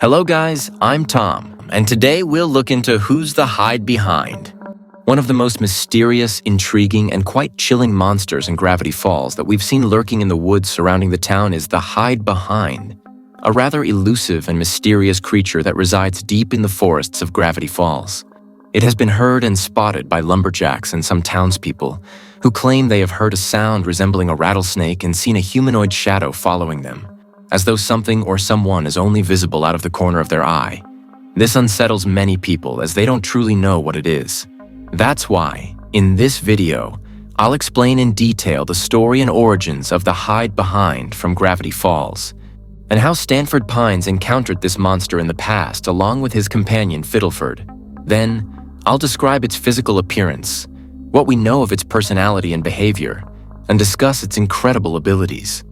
Hello guys, I'm Tom, and today we'll look into who's the hide behind. One of the most mysterious, intriguing, and quite chilling monsters in Gravity Falls that we've seen lurking in the woods surrounding the town is the hide behind, a rather elusive and mysterious creature that resides deep in the forests of Gravity Falls. It has been heard and spotted by lumberjacks and some townspeople who claim they have heard a sound resembling a rattlesnake and seen a humanoid shadow following them, as though something or someone is only visible out of the corner of their eye. This unsettles many people as they don't truly know what it is. That's why, in this video, I'll explain in detail the story and origins of the hide behind from Gravity Falls, and how Stanford Pines encountered this monster in the past along with his companion Fiddleford. Then, I'll describe its physical appearance, what we know of its personality and behavior, and discuss its incredible abilities.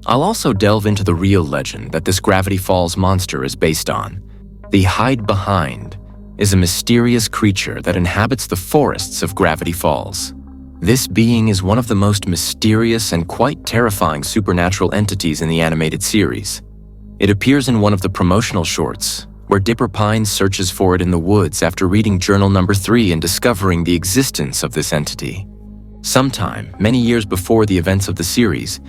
I'll also delve into the real legend that this Gravity Falls monster is based on. The hide behind is a mysterious creature that inhabits the forests of Gravity Falls. This being is one of the most mysterious and quite terrifying supernatural entities in the animated series. It appears in one of the promotional shorts, where Dipper Pines searches for it in the woods after reading journal number 3 and discovering the existence of this entity. Sometime, many years before the events of the series,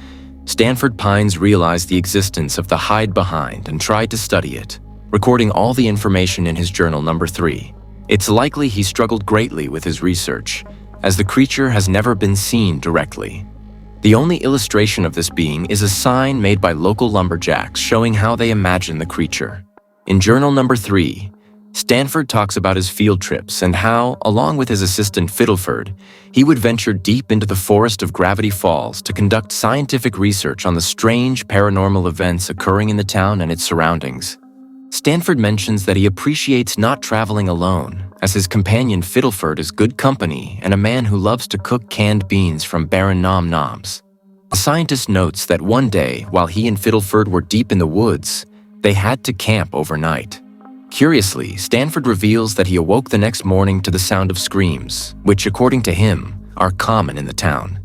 Stanford Pines realized the existence of the hide behind and tried to study it, recording all the information in his journal number 3. It's likely he struggled greatly with his research, as the creature has never been seen directly. The only illustration of this being is a sign made by local lumberjacks showing how they imagine the creature. In journal number 3, Stanford talks about his field trips and how, along with his assistant Fiddleford, he would venture deep into the forest of Gravity Falls to conduct scientific research on the strange paranormal events occurring in the town and its surroundings. Stanford mentions that he appreciates not traveling alone, as his companion Fiddleford is good company and a man who loves to cook canned beans from barren nom-noms. The scientist notes that one day, while he and Fiddleford were deep in the woods, they had to camp overnight. Curiously, Stanford reveals that he awoke the next morning to the sound of screams, which, according to him, are common in the town.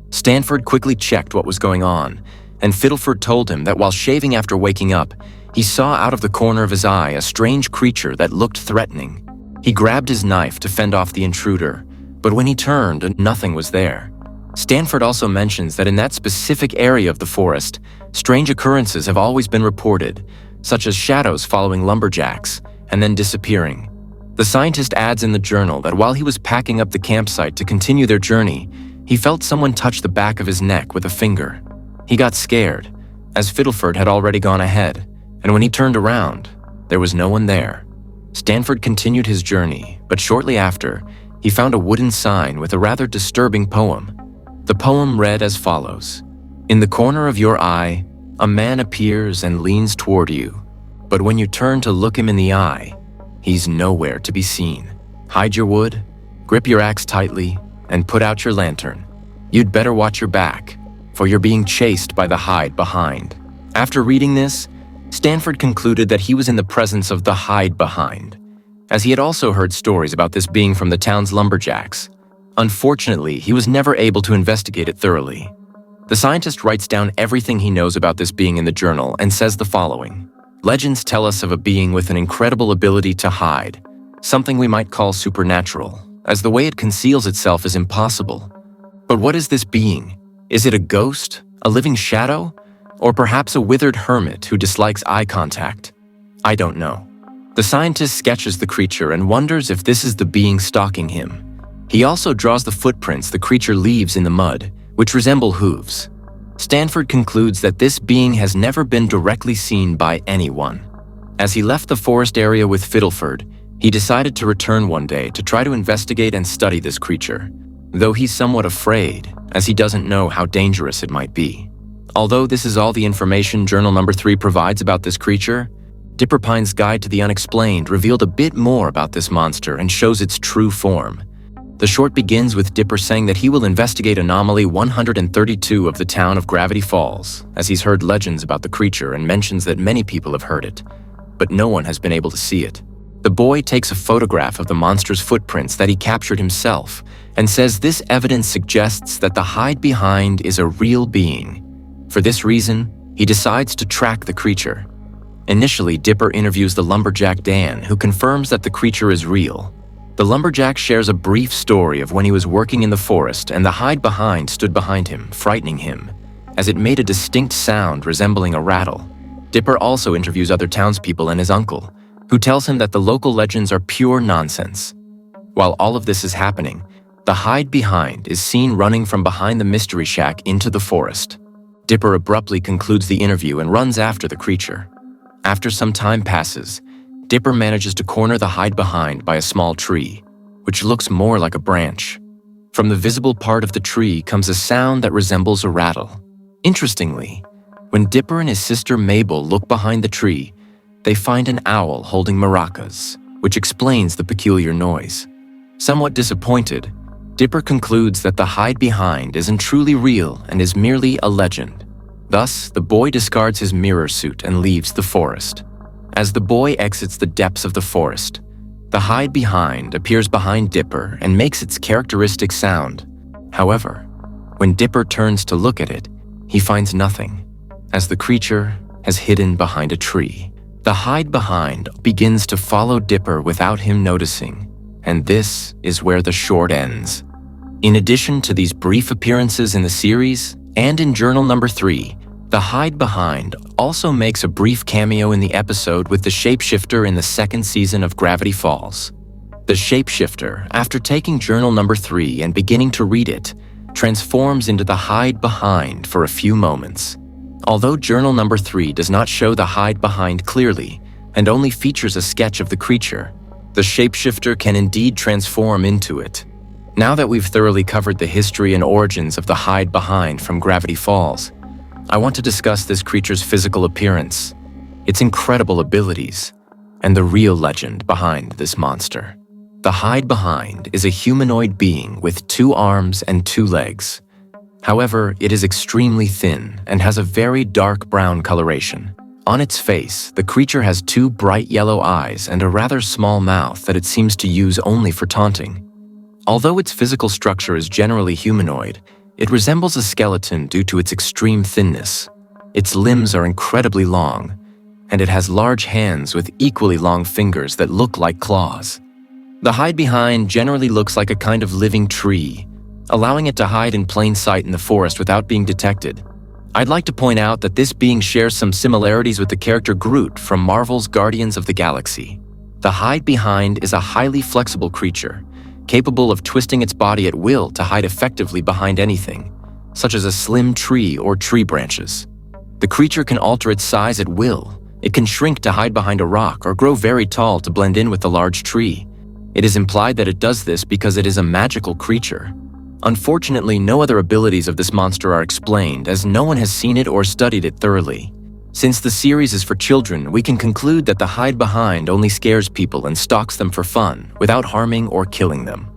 Stanford quickly checked what was going on, and Fiddleford told him that while shaving after waking up, he saw out of the corner of his eye a strange creature that looked threatening. He grabbed his knife to fend off the intruder, but when he turned, nothing was there. Stanford also mentions that in that specific area of the forest, strange occurrences have always been reported, such as shadows following lumberjacks and then disappearing. The scientist adds in the journal that while he was packing up the campsite to continue their journey, he felt someone touch the back of his neck with a finger. He got scared, as Fiddleford had already gone ahead, and when he turned around, there was no one there. Stanford continued his journey, but shortly after, he found a wooden sign with a rather disturbing poem. The poem read as follows: "In the corner of your eye, a man appears and leans toward you, but when you turn to look him in the eye, he's nowhere to be seen. Hide your wood, grip your axe tightly, and put out your lantern. You'd better watch your back, for you're being chased by the hide behind." After reading this, Stanford concluded that he was in the presence of the hide behind, as he had also heard stories about this being from the town's lumberjacks. Unfortunately, he was never able to investigate it thoroughly. The scientist writes down everything he knows about this being in the journal and says the following: "Legends tell us of a being with an incredible ability to hide, something we might call supernatural, as the way it conceals itself is impossible. But what is this being? Is it a ghost, a living shadow, or perhaps a withered hermit who dislikes eye contact? I don't know." The scientist sketches the creature and wonders if this is the being stalking him. He also draws the footprints the creature leaves in the mud, which resemble hooves. Stanford concludes that this being has never been directly seen by anyone. As he left the forest area with Fiddleford, he decided to return one day to try to investigate and study this creature, though he's somewhat afraid, as he doesn't know how dangerous it might be. Although this is all the information journal number 3 provides about this creature, Dipper Pine's Guide to the Unexplained revealed a bit more about this monster and shows its true form. The short begins with Dipper saying that he will investigate anomaly 132 of the town of Gravity Falls, as he's heard legends about the creature and mentions that many people have heard it, but no one has been able to see it. The boy takes a photograph of the monster's footprints that he captured himself and says this evidence suggests that the hide behind is a real being. For this reason, he decides to track the creature. Initially, Dipper interviews the lumberjack Dan, who confirms that the creature is real. The lumberjack shares a brief story of when he was working in the forest and the hide behind stood behind him, frightening him, as it made a distinct sound resembling a rattle. Dipper also interviews other townspeople and his uncle, who tells him that the local legends are pure nonsense. While all of this is happening, the hide behind is seen running from behind the mystery shack into the forest. Dipper abruptly concludes the interview and runs after the creature. After some time passes, Dipper manages to corner the hide behind by a small tree, which looks more like a branch. From the visible part of the tree comes a sound that resembles a rattle. Interestingly, when Dipper and his sister Mabel look behind the tree, they find an owl holding maracas, which explains the peculiar noise. Somewhat disappointed, Dipper concludes that the hide behind isn't truly real and is merely a legend. Thus, the boy discards his mirror suit and leaves the forest. As the boy exits the depths of the forest, the hide behind appears behind Dipper and makes its characteristic sound. However, when Dipper turns to look at it, he finds nothing, as the creature has hidden behind a tree. The hide behind begins to follow Dipper without him noticing, and this is where the short ends. In addition to these brief appearances in the series and in journal number 3, the hide behind also makes a brief cameo in the episode with the shapeshifter in the second season of Gravity Falls. The shapeshifter, after taking journal number 3 and beginning to read it, transforms into the hide behind for a few moments. Although journal number 3 does not show the hide behind clearly and only features a sketch of the creature, the shapeshifter can indeed transform into it. Now that we've thoroughly covered the history and origins of the hide behind from Gravity Falls, I want to discuss this creature's physical appearance, its incredible abilities, and the real legend behind this monster. The hide behind is a humanoid being with 2 arms and 2 legs. However, it is extremely thin and has a very dark brown coloration. On its face, the creature has 2 bright yellow eyes and a rather small mouth that it seems to use only for taunting. Although its physical structure is generally humanoid, it resembles a skeleton due to its extreme thinness. Its limbs are incredibly long, and it has large hands with equally long fingers that look like claws. The hide behind generally looks like a kind of living tree, allowing it to hide in plain sight in the forest without being detected. I'd like to point out that this being shares some similarities with the character Groot from Marvel's Guardians of the Galaxy. The hide behind is a highly flexible creature, capable of twisting its body at will to hide effectively behind anything, such as a slim tree or tree branches. The creature can alter its size at will. It can shrink to hide behind a rock or grow very tall to blend in with the large tree. It is implied that it does this because it is a magical creature. Unfortunately, no other abilities of this monster are explained, as no one has seen it or studied it thoroughly. Since the series is for children, we can conclude that the hide behind only scares people and stalks them for fun, without harming or killing them.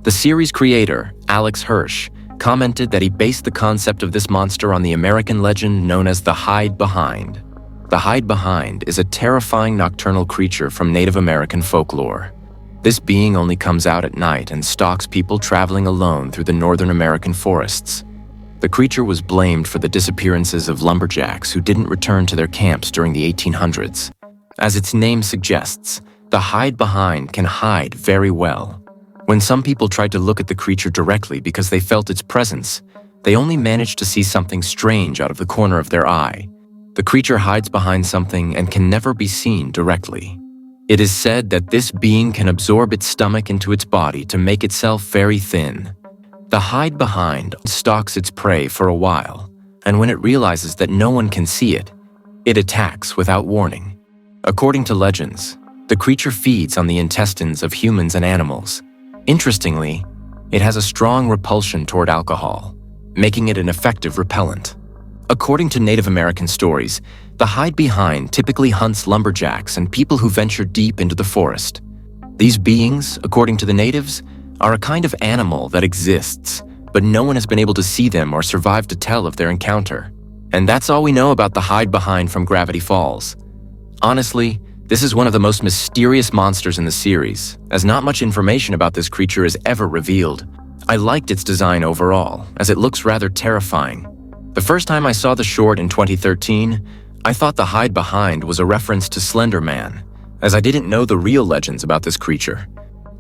The series creator, Alex Hirsch, commented that he based the concept of this monster on the American legend known as the hide behind. The hide behind is a terrifying nocturnal creature from Native American folklore. This being only comes out at night and stalks people traveling alone through the Northern American forests. The creature was blamed for the disappearances of lumberjacks who didn't return to their camps during the 1800s. As its name suggests, the hide behind can hide very well. When some people tried to look at the creature directly because they felt its presence, they only managed to see something strange out of the corner of their eye. The creature hides behind something and can never be seen directly. It is said that this being can absorb its stomach into its body to make itself very thin. The hide behind stalks its prey for a while, and when it realizes that no one can see it, it attacks without warning. According to legends, the creature feeds on the intestines of humans and animals. Interestingly, it has a strong repulsion toward alcohol, making it an effective repellent. According to Native American stories, the hide behind typically hunts lumberjacks and people who venture deep into the forest. These beings, according to the natives, are a kind of animal that exists, but no one has been able to see them or survive to tell of their encounter. And that's all we know about the hide behind from Gravity Falls. Honestly, this is one of the most mysterious monsters in the series, as not much information about this creature is ever revealed. I liked its design overall, as it looks rather terrifying. The first time I saw the short in 2013, I thought the hide behind was a reference to Slender Man, as I didn't know the real legends about this creature.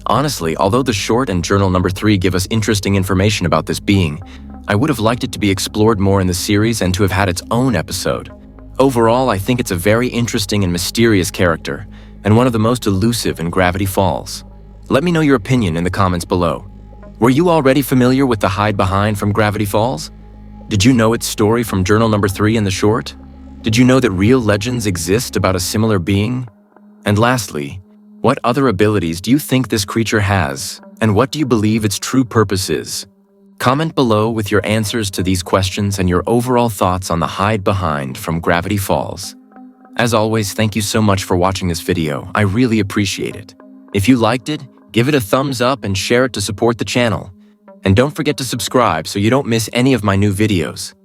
Honestly, although the short and journal number 3 give us interesting information about this being, I would have liked it to be explored more in the series and to have had its own episode. Overall, I think it's a very interesting and mysterious character, and one of the most elusive in Gravity Falls. Let me know your opinion in the comments below. Were you already familiar with the hide behind from Gravity Falls? Did you know its story from journal number 3 in the short? Did you know that real legends exist about a similar being? And lastly, what other abilities do you think this creature has, and what do you believe its true purpose is? Comment below with your answers to these questions and your overall thoughts on the hide behind from Gravity Falls. As always, thank you so much for watching this video. I really appreciate it. If you liked it, give it a thumbs up and share it to support the channel. And don't forget to subscribe so you don't miss any of my new videos.